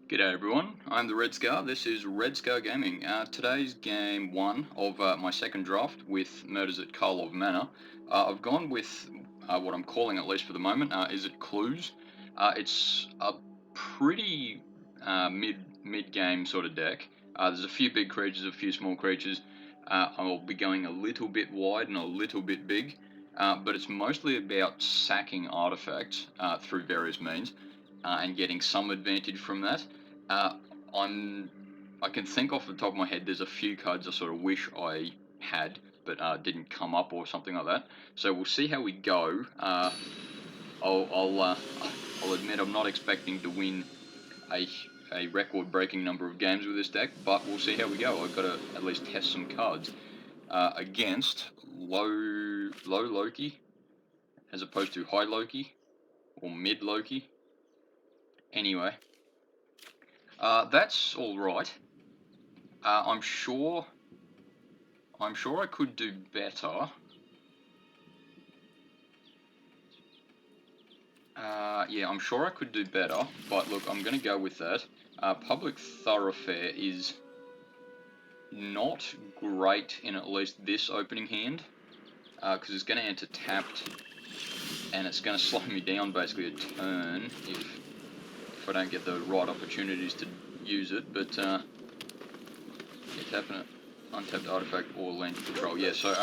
G'day everyone, I'm the Red Scar. This is Red Scar Gaming. Today's game 1 of my second draft with Murders at Karlov Manor. I've gone with what I'm calling, at least for the moment, Izzet Clues. It's a pretty mid-game sort of deck. There's a few big creatures, a few small creatures. I'll be going a little bit wide and a little bit big, but it's mostly about sacking artifacts through various means. And getting some advantage from that. I can think off the top of my head, there's a few cards I sort of wish I had, but didn't come up or something like that. So we'll see how we go. I'll admit I'm not expecting to win a record-breaking number of games with this deck, but we'll see how we go. I've got to at least test some cards against low Loki, as opposed to high Loki or mid Loki. Anyway, that's all right. I'm sure I could do better. Yeah, I'm sure I could do better, but look, I'm going to go with that. Public Thoroughfare is not great in at least this opening hand, because it's going to enter tapped, and it's going to slow me down basically a turn if I don't get the right opportunities to use it. But yeah, tapping it, untapped artifact or land control. Yeah, so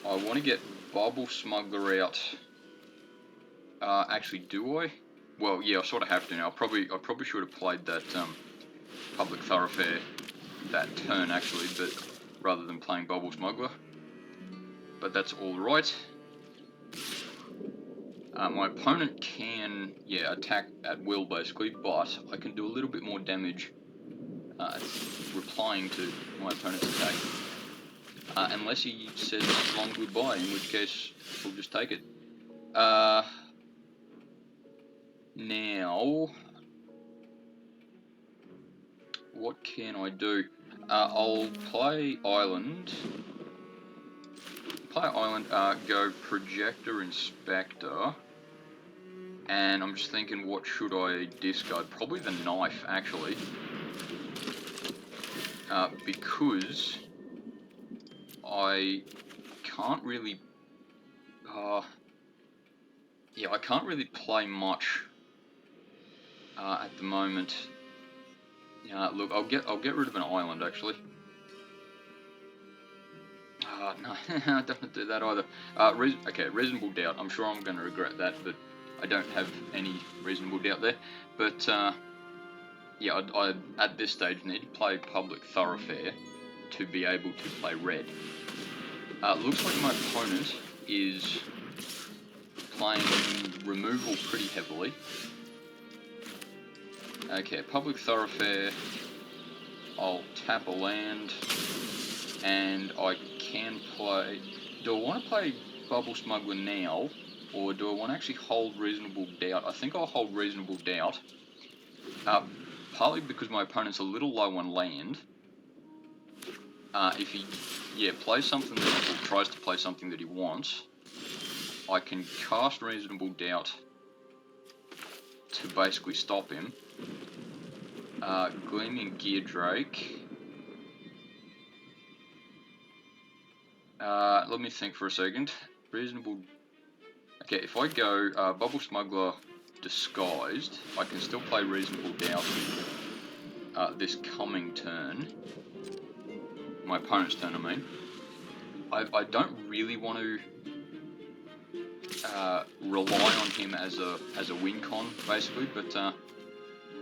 I want to get Bubble Smuggler out. Actually, do I? Well, yeah, I sort of have to now. I probably should have played that Public Thoroughfare that turn actually, but rather than playing Bubble Smuggler. But that's all right. My opponent can, attack at will basically, but I can do a little bit more damage replying to my opponent's attack. Unless he says long goodbye, in which case we'll just take it. Now, what can I do? I'll play Island. Go Projector Inspector. And I'm just thinking, what should I discard? Probably the Knife, actually. Because I can't really... I can't really play much at the moment. Look, I'll get rid of an Island, actually. No, I don't do that either. Okay, Reasonable Doubt. I'm sure I'm going to regret that, but I don't have any reasonable doubt there. But yeah, I at this stage need to play Public Thoroughfare to be able to play red. Looks like my opponent is playing removal pretty heavily. Okay, Public Thoroughfare. I'll tap a land, and I can play... Do I want to play Bubble Smuggler now, or do I want to actually hold Reasonable Doubt? I think I'll hold Reasonable Doubt, partly because my opponent's a little low on land. If he plays something or tries to play something that he wants, I can cast Reasonable Doubt to basically stop him. Gleaming Gear Drake. Let me think for a second. Reasonable... Okay, if I go Bubble Smuggler Disguised, I can still play Reasonable Doubt this coming turn. My opponent's turn, I mean. I don't really want to rely on him as a win con, basically, but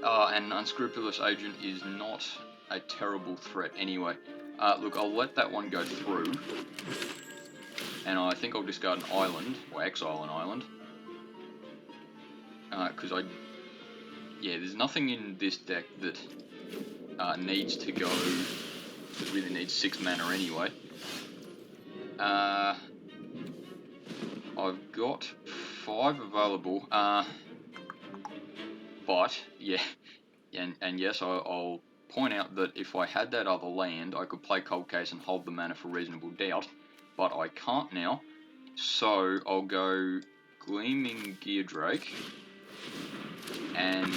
an Unscrupulous Agent is not a terrible threat anyway. Look, I'll let that one go through, and I think I'll discard an Island, or exile an Island, because there's nothing in this deck that needs to go, that really needs 6 mana anyway. I've got 5 available, but, yeah, and yes, I'll point out that if I had that other land, I could play Cold Case and hold the mana for Reasonable Doubt, but I can't now, so I'll go Gleaming Gear Drake, and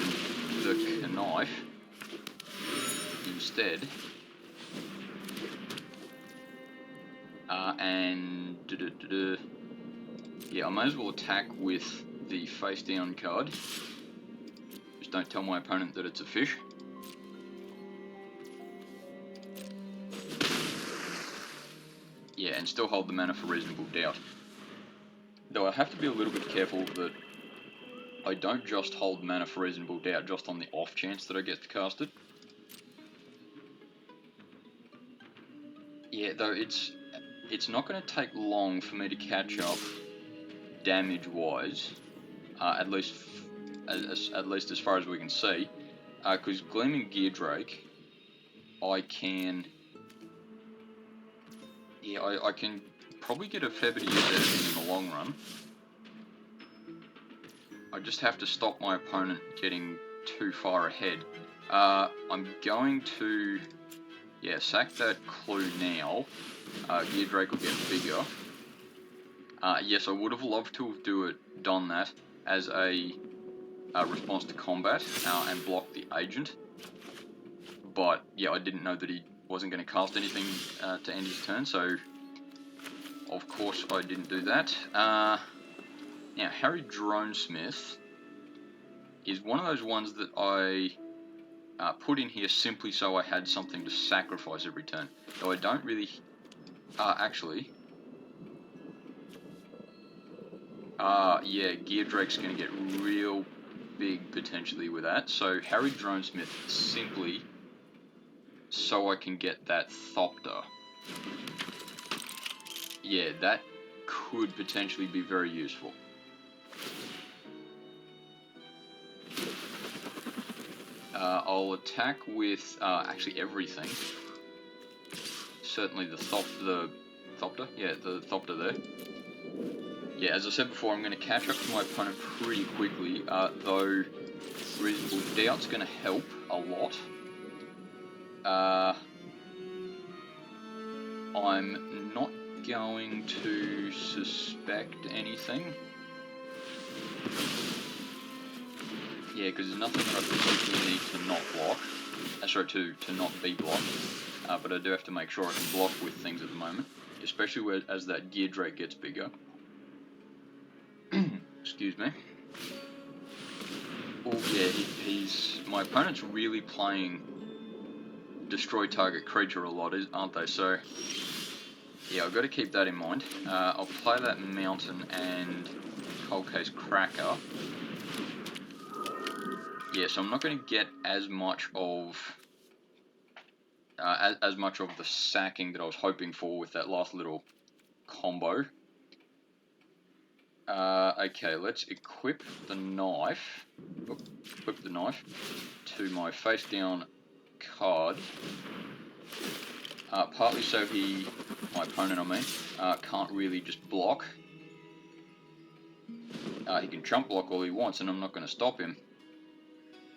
the knife instead. Yeah, I may as well attack with the face down card. Just don't tell my opponent that it's a fish. Yeah, and still hold the mana for reasonable doubt. Though I have to be a little bit careful that I don't just hold mana for reasonable doubt just on the off chance that I get to cast it. Yeah, though it's not going to take long for me to catch up damage-wise, at least as far as we can see, because Gleaming Gear Drake, I can probably get a fair bit of use out of him in the long run. I just have to stop my opponent getting too far ahead. I'm going to, sack that clue now. Gear Drake will get bigger. Yes, I would have loved to have done that as a response to combat and block the agent. But yeah, I didn't know that he wasn't going to cast anything to end his turn, so of course I didn't do that. Now, Harry Dronesmith is one of those ones that I put in here simply so I had something to sacrifice every turn. Though I don't really... actually... yeah, Gear Drake's going to get real big potentially with that. So Harry Dronesmith simply so I can get that Thopter. Yeah, that could potentially be very useful. I'll attack with actually everything. Certainly the Thopter. Yeah, the Thopter there. Yeah, as I said before, I'm going to catch up to my opponent pretty quickly, though reasonable doubt's going to help a lot. I'm not going to suspect anything. Yeah, because there's nothing that I particularly need to not block. Sorry, to not be blocked. But I do have to make sure I can block with things at the moment, especially as that Gear Drake gets bigger. Excuse me. Oh yeah, my opponent's really playing destroy target creature a lot, aren't they? So yeah, I've got to keep that in mind. I'll play that Mountain and Cold Case Cracker. Yeah, so I'm not going to get as much of the sacking that I was hoping for with that last little combo. Okay, let's equip the knife. Equip the knife to my face down card. Partly so my opponent, I mean, can't really just block. He can chump block all he wants, and I'm not going to stop him.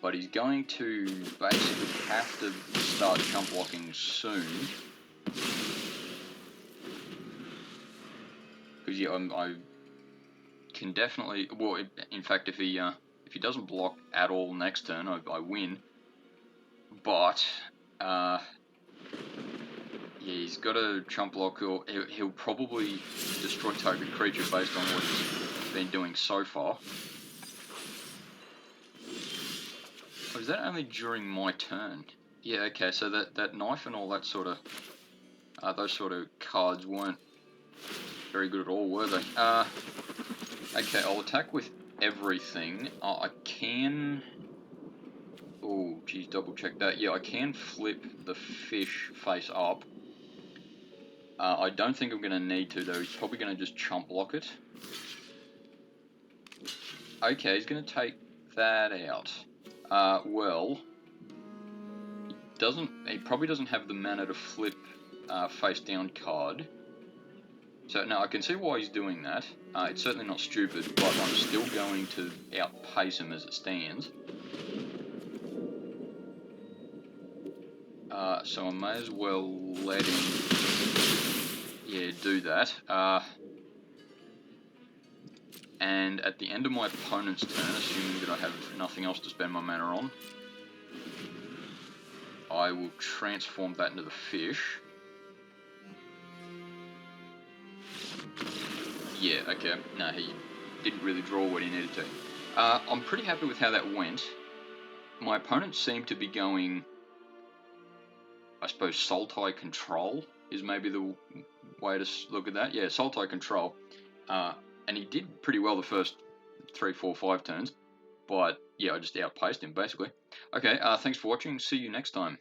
But he's going to basically have to start chump blocking soon. Because yeah, I can definitely. Well, in fact, if he doesn't block at all next turn, I win. But yeah, he's got a chump block. He'll probably destroy target creature based on what he's been doing so far. Or is that only during my turn? Yeah, okay, so that knife and all that sort of, those sort of cards weren't very good at all, were they? Okay, I'll attack with everything. I can... Oh, geez, double check that. Yeah, I can flip the fish face up. I don't think I'm going to need to, though. He's probably going to just chump block it. Okay, he's going to take that out. Well, he probably doesn't have the mana to flip face down card. So now I can see why he's doing that. It's certainly not stupid, but I'm still going to outpace him as it stands. So I may as well let him, do that. And at the end of my opponent's turn, assuming that I have nothing else to spend my mana on, I will transform that into the fish. Yeah, okay. No, he didn't really draw what he needed to. I'm pretty happy with how that went. My opponent seemed to be going, I suppose, Sultai control is maybe the way to look at that. Yeah, Sultai control. And he did pretty well the first 3, 4, 5 turns. But yeah, I just outpaced him, basically. Okay, thanks for watching. See you next time.